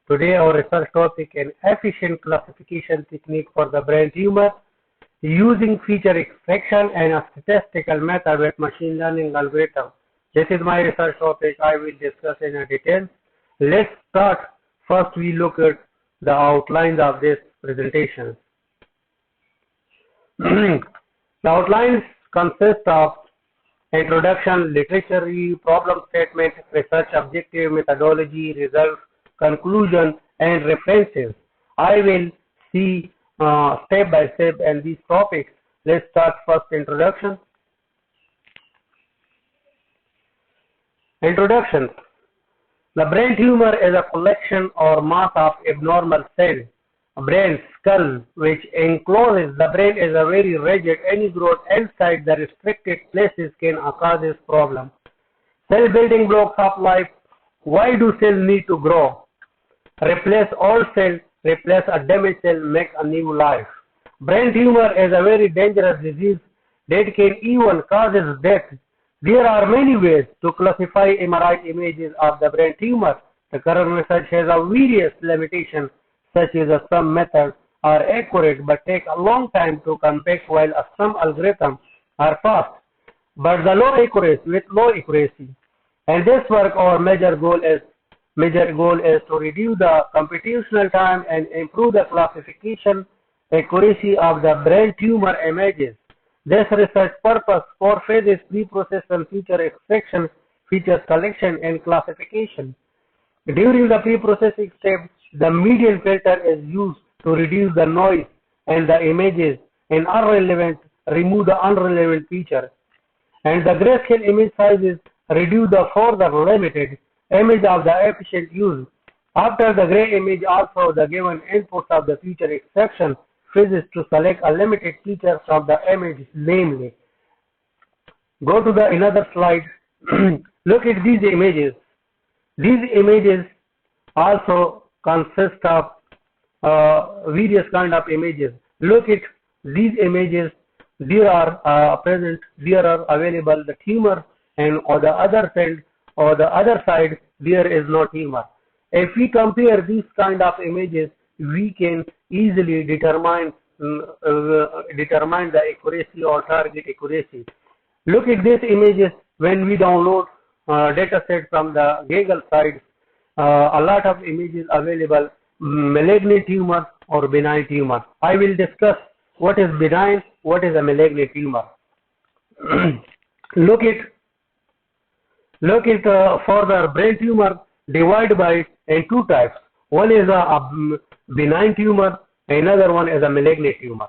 Today our research topic an efficient classification technique for the brain tumor using feature extraction and a statistical method with machine learning algorithm. This is my research topic I will discuss in a detail. Let's start. First we look at the outlines of this presentation. The outlines consist of introduction, literature review, problem statement, research objective, methodology, results, conclusion, and references. I will see step by step and these topics. Let's start first introduction. Introduction. The brain tumor is a collection or mass of abnormal cells. Brain skull, which encloses the brain, is a very rigid. Any growth inside the restricted places can cause this problem. Cell building blocks of life. Why do cells need to grow? Replace old cells, replace a damaged cell, make a new life. Brain tumor is a very dangerous disease that can even cause death. There are many ways to classify MRI images of the brain tumor. The current research has a various limitations, such as some methods are accurate but take a long time to compute, while some algorithms are fast but with low accuracy. And this work, our major goal is to reduce the computational time and improve the classification accuracy of the brain tumor images. This research purpose for phases: preprocessing, feature extraction, feature collection, and classification. During the preprocessing step, the median filter is used to reduce the noise and the images and remove the unrelevant feature. And the grayscale image sizes reduce the further limited image of the efficient use. After the gray image, also the given inputs of the feature extraction phases to select a limited feature from the image, namely. Go to the another slide. Look at these images. These images also consist of various kind of images. Look at these images. There are available the tumor, and on the other side there is no tumor. If we compare these kind of images, we can easily determine the accuracy or target accuracy. Look at these images. When we download data set from the Google site, a lot of images available: malignant tumor or benign tumor. I will discuss what is benign, what is a malignant tumor. Look at further brain tumor divided by in two types. One is a benign tumor, another one is a malignant tumor.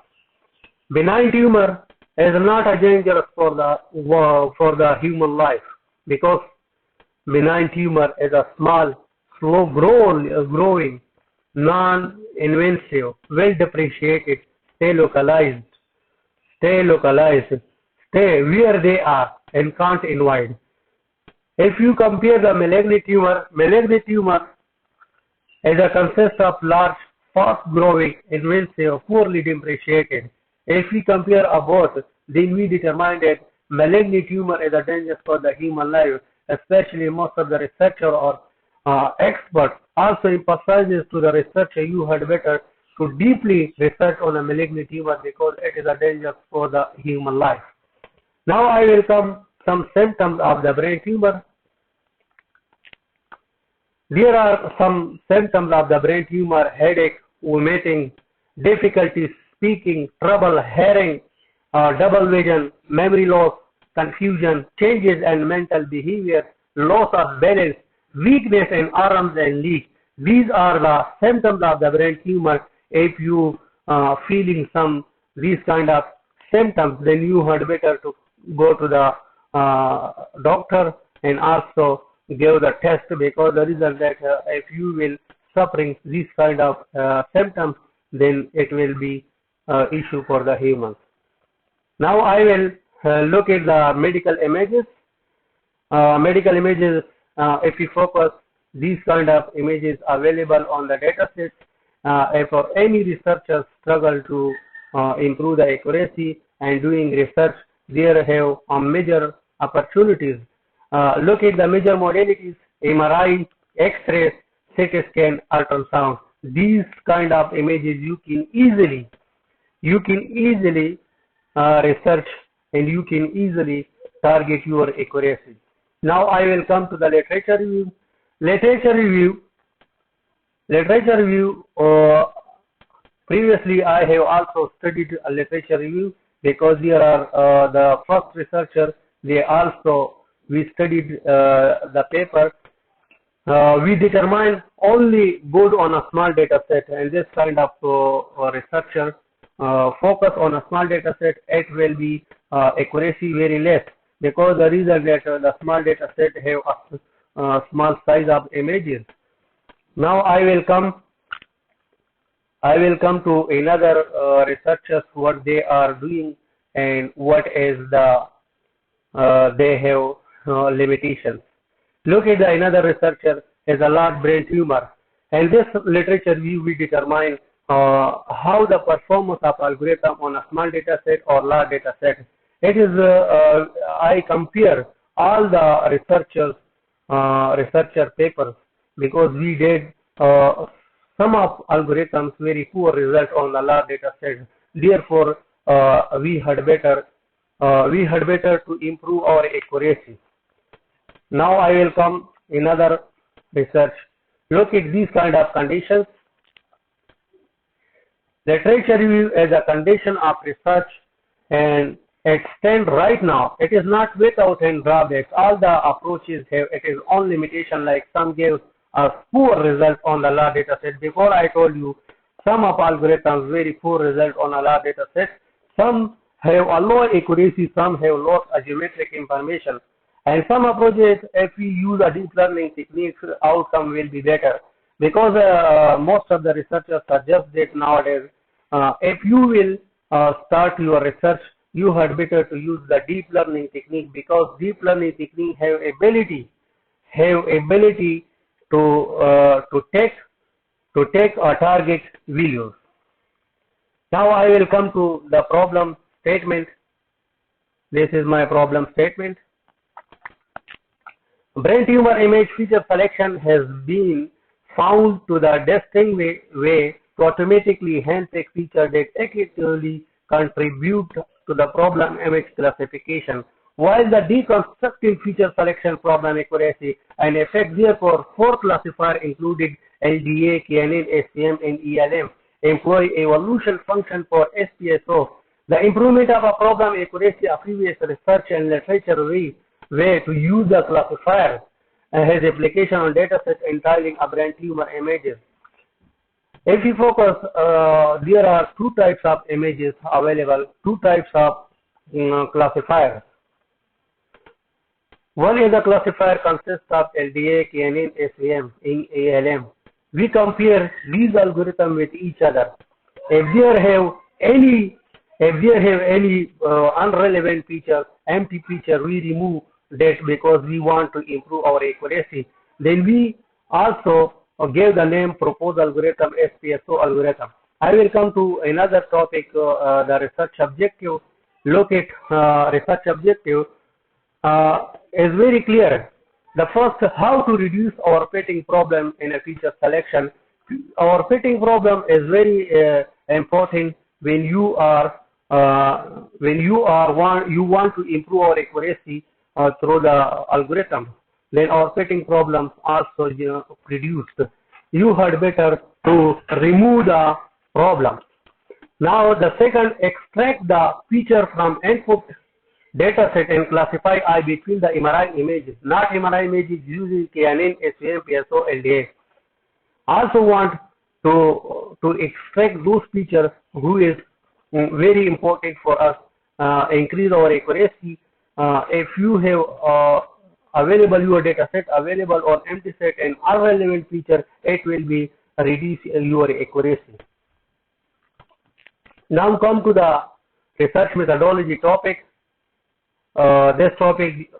Benign tumor is not a dangerous for the human life, because benign tumor is a small, slow growing, non-invasive, well differentiated, stay localized, stay where they are and can't invade. If you compare the malignant tumor is a consist of large, fast-growing, invasive, poorly differentiated. If we compare both, then we determine that malignant tumor is a danger for the human life. Especially most of the researcher or expert also emphasizes to the researcher, you had better to deeply research on a malignant tumor because it is a danger for the human life. Now I will come some symptoms of the brain tumor. There are some symptoms of the brain tumor: headache, vomiting, difficulty speaking, trouble hearing, double vision, memory loss, confusion, changes in mental behavior, loss of balance, weakness in arms and legs. These are the symptoms of the brain tumor. If you feeling these kind of symptoms, then you had better to go to the doctor and also give the test, because the result that if you will suffering these kind of symptoms, then it will be issue for the humans. Now I will look at the medical images. If we focus, these kind of images available on the data set. If any researchers struggle to improve the accuracy and doing research, there have major opportunities. Look at the major modalities: MRI, X-ray, CT scan, ultrasound. These kind of images you can easily research, and you can easily target your accuracy. Now I will come to the literature review. Literature review. Previously, I have also studied a literature review because there are the first researcher. We studied the paper. We determine only good on a small data set, and this kind of researcher focus on a small data set. It will be accuracy very less because the reason that the small data set have a small size of images. Now I will come to another researchers what they are doing and what is the they have limitations. Look at another researcher has a large brain tumor, and this literature review we determine how the performance of algorithm on a small data set or large data set. It is I compare all the researcher papers because we did some of algorithms very poor result on the large data set. Therefore, we had better to improve our accuracy. Now I will come another research. Look at these kind of conditions. Literature review as a condition of research, and it stands right now. It is not without any drawbacks. All the approaches have its own limitation, like some gave a poor result on the large data set. Before I told you some of algorithms very poor result on a large data set. Some have a low accuracy, some have low geometric information. And some approaches, if we use a deep learning techniques, outcome will be better. Because most of the researchers suggest that nowadays, if you will start your research, you had better to use the deep learning technique, because deep learning technique have ability to take a target values. Now I will come to the problem statement. This is my problem statement. Brain tumor image feature selection has been found to the distinct way to automatically handpick features that accurately contribute to the problem image classification, while the deconstructive feature selection problem accuracy and effect. Therefore, 4 classifiers included LDA, KNN, SCM, and ELM employ evolution function for SPSO. The improvement of a problem accuracy of previous research and literature way to use the classifier has application on datasets entailing a brain tumor images. If you focus, there are 2 types of images available, 2 types of classifiers. One is the classifier consists of LDA, KNN, SVM, in ALM. We compare these algorithms with each other. If there have any unrelevant feature, empty feature, we remove that because we want to improve our accuracy. Then we also gave the name proposed algorithm SPSO algorithm. I will come to another topic, the research objective. Look at research objective is very clear. The first, how to reduce our fitting problem in a feature selection. Our fitting problem is very important when you want to improve our accuracy through the algorithm. Then our fitting problems also reduced. You had better to remove the problem. Now the second, extract the feature from input dataset and classify I between the MRI images. Not MRI images using KNN, SVM, PSO, LDA. Also want to extract those features who is very important for us, increase our accuracy. If you have available your data set available on empty set and irrelevant feature, it will be reduce your accuracy. Now come to the research methodology topic. This topic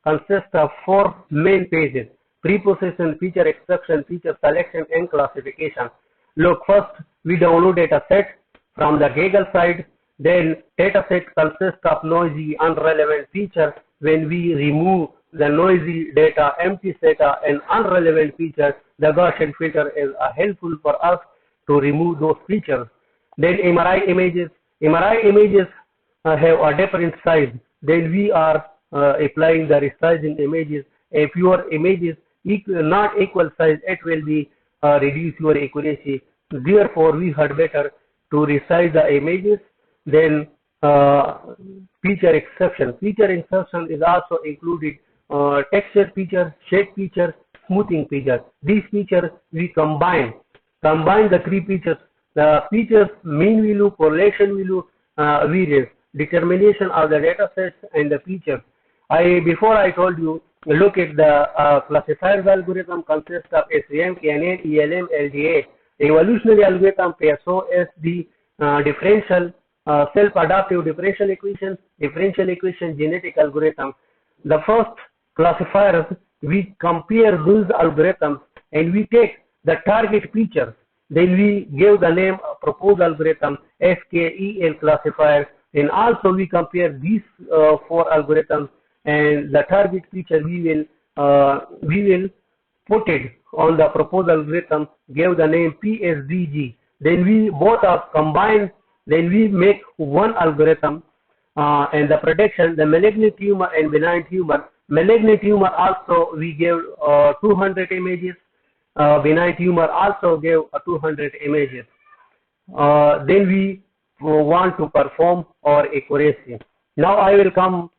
consists of 4 main pages: preprocessing, feature extraction, feature selection, and classification. Look, first we download data set from the Google side. Then data set consists of noisy, unrelevant feature. When we remove the noisy data, empty data, and unrelevant features, the Gaussian filter is helpful for us to remove those features. Then MRI images have a different size. Then we are applying the resizing images. If your images not equal size, it will be reduce your accuracy. Therefore, we had better to resize the images. Then feature exception. Feature exception is also included texture feature, shape feature, smoothing feature. These features we combine the three features. The features mean value, correlation value, variance, determination of the data sets and the features. Before I told you, look at the classifiers algorithm consists of SVM, KNN, ELM, LDA. Evolutionary algorithm PSO is the differential self-adaptive differential equation genetic algorithm. The first classifiers, we compare those algorithms and we take the target features. Then we give the name proposed algorithm SKEL classifier, and also we compare these four algorithms and the target feature we will put it on the proposed algorithm, give the name PSDG. Then we both are combined. Then we make one algorithm and the prediction, the malignant tumor and benign tumor. Malignant tumor also we give 200 images. Benign tumor also gave 200 images. Then we want to perform our accuracy. Now I will come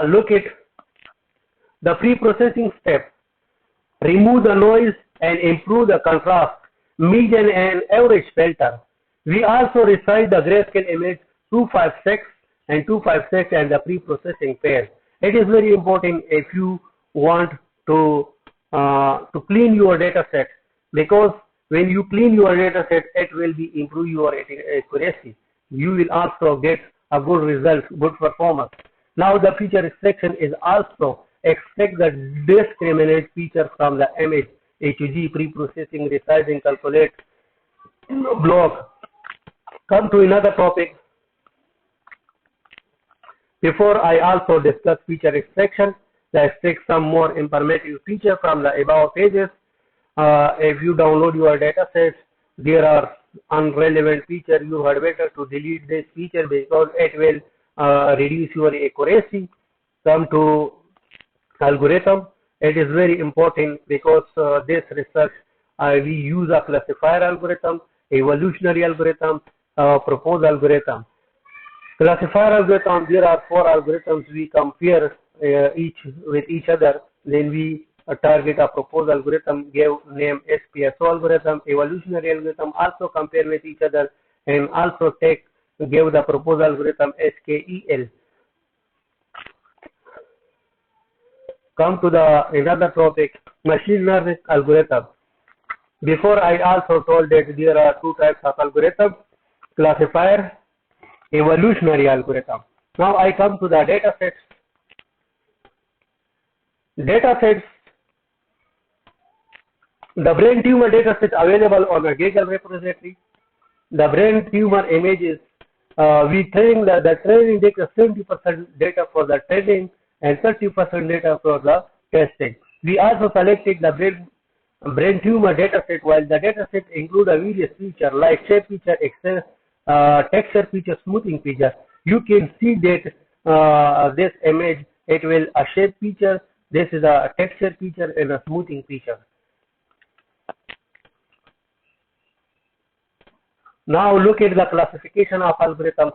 look at the pre-processing step. Remove the noise and improve the contrast, median and average filter. We also resize the grayscale image 256 and 256 and the pre-processing pair. It is very important if you want to clean your data set, because when you clean your data set, it will be improve your accuracy. You will also get a good result, good performance. Now the feature extraction is also extract the discriminate feature from the image, HUG, pre-processing, resizing, calculate, block. Come to another topic. Before I also discuss feature extraction, let's take some more informative feature from the above pages. If you download your data set, there are unrelevant features. You had better to delete this feature because it will reduce your accuracy. Come to algorithm. It is very important because this research we use a classifier algorithm, evolutionary algorithm, proposed algorithm. Classifier algorithm, there are four algorithms we compare each with each other. Then we target a proposed algorithm, give name SPSO algorithm, evolutionary algorithm, also compare with each other, and also give the proposed algorithm SKEL. Come to the another topic, machine learning algorithm. Before I also told that there are two types of algorithm, classifier, evolutionary algorithm. Now I come to the data sets. Data sets, the brain tumor data set available on a Gaggle repository. The brain tumor images, we train the training data, 70% data for the training and 30% data for the testing. We also selected the brain tumor data set, while the data set include a various features like shape feature, texture feature, smoothing feature. You can see that this image, it will a shape feature, this is a texture feature and a smoothing feature. Now look at the classification of algorithms.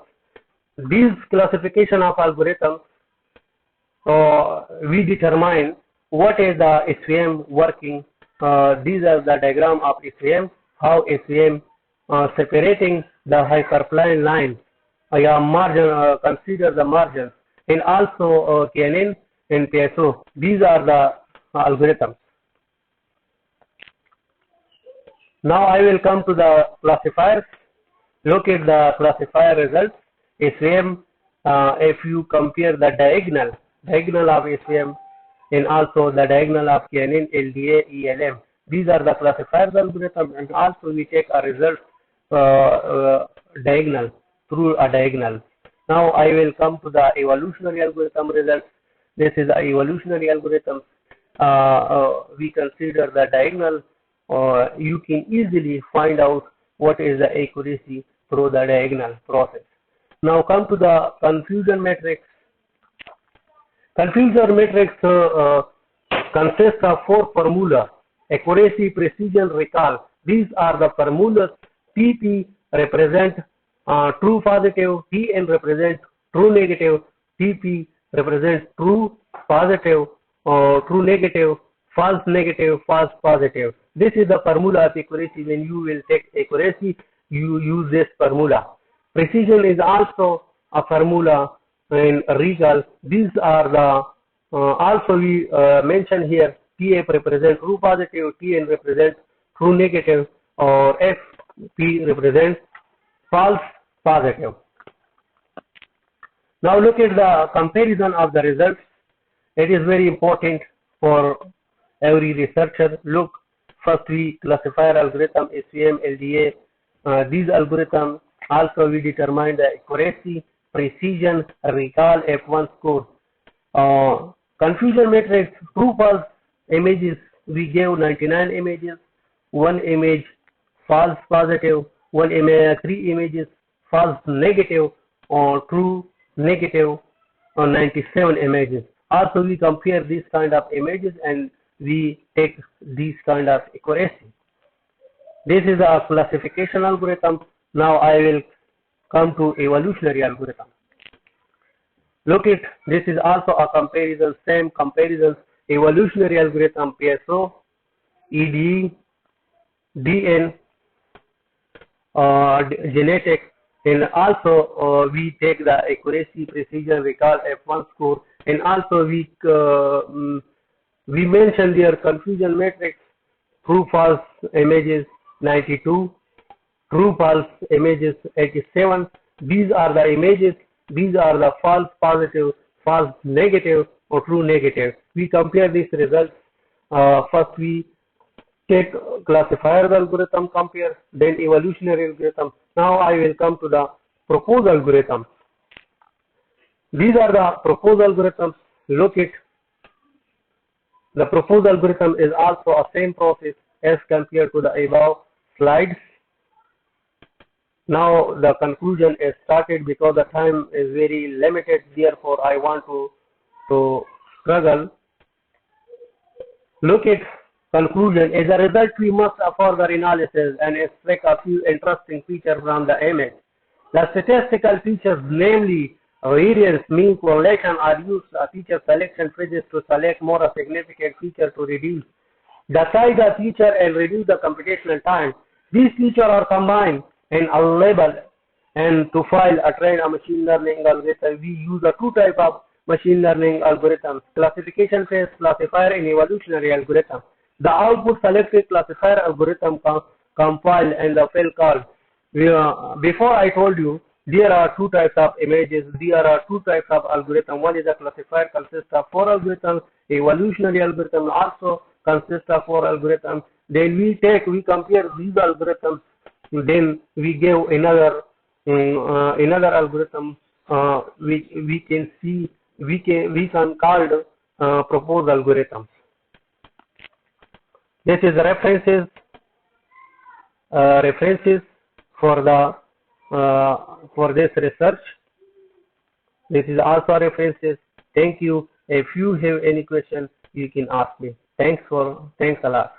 These classification of algorithms, we determine what is the SVM working. These are the diagram of SVM, how SVM separating the hyperplane line, margin, consider the margins, and also KNN and PSO. These are the algorithms. Now I will come to the classifiers. Look at the classifier results. SVM, if you compare the diagonal of SVM and also the diagonal of KNN, LDA, ELM, these are the classifiers algorithm, and also we take a result diagonal through a diagonal. Now I will come to the evolutionary algorithm results. This is the evolutionary algorithm. We consider the diagonal. You can easily find out what is the accuracy through the diagonal process. Now come to the confusion matrix. Confusion matrix consists of four formulas: accuracy, precision, recall. These are the formulas. TP represent true positive, TN represents true negative, TP represents true positive, true negative, false negative, false positive. This is the formula of accuracy. When you will take accuracy, you use this formula. Precision is also a formula in recall. These are the also we mention here. TF represents true positive, TN represents true negative, or FP represents false positive. Now look at the comparison of the results. It is very important for every researcher. Look, first we classifier algorithm, SVM, LDA. These algorithms also we determine the accuracy, precision, recall, F1 score. Confusion matrix, true false images, we gave 99 images, one image false positive, one image, three images false negative, or true negative, or 97 images. Also we compare these kind of images and we take these kind of accuracy. This is a classification algorithm. Now I will come to evolutionary algorithm. Look at this is also a comparison, same comparisons. Evolutionary algorithm, PSO, EDE, DN, genetic, and also we take the accuracy, precision, recall, F1 score, and also we mention their confusion matrix, true false images 92, true false images 87. These are the images, these are the false positive, false negative, or true negative. We compare these results. First we take classifier algorithm, compare, then evolutionary algorithm. Now I will come to the proposed algorithm. These are the proposed algorithms. Look at the proposed algorithm is also a same process as compared to the above slides. Now the conclusion is started because the time is very limited. Therefore, I want to struggle. Look at conclusion. As a result, we must further analysis and extract a few interesting features from the image. The statistical features, namely variance, mean, correlation, are used as feature selection phrases to select more significant feature to reduce the size of feature and reduce the computational time. These features are combined and are labeled, and to file a train a machine learning algorithm, we use a two type of machine learning algorithms: classification phase classifier and evolutionary algorithm. The output selected classifier algorithm compile and the fill call. Before I told you there are two types of images, there are two types of algorithm. One is a classifier, consists of four algorithms. Evolutionary algorithm also consists of four algorithms. Then we compare these algorithms. Then we give another algorithm which we can see we can call proposed algorithms. This is references for the for this research. This is also references. Thank you. If you have any question, you can ask me. Thanks a lot.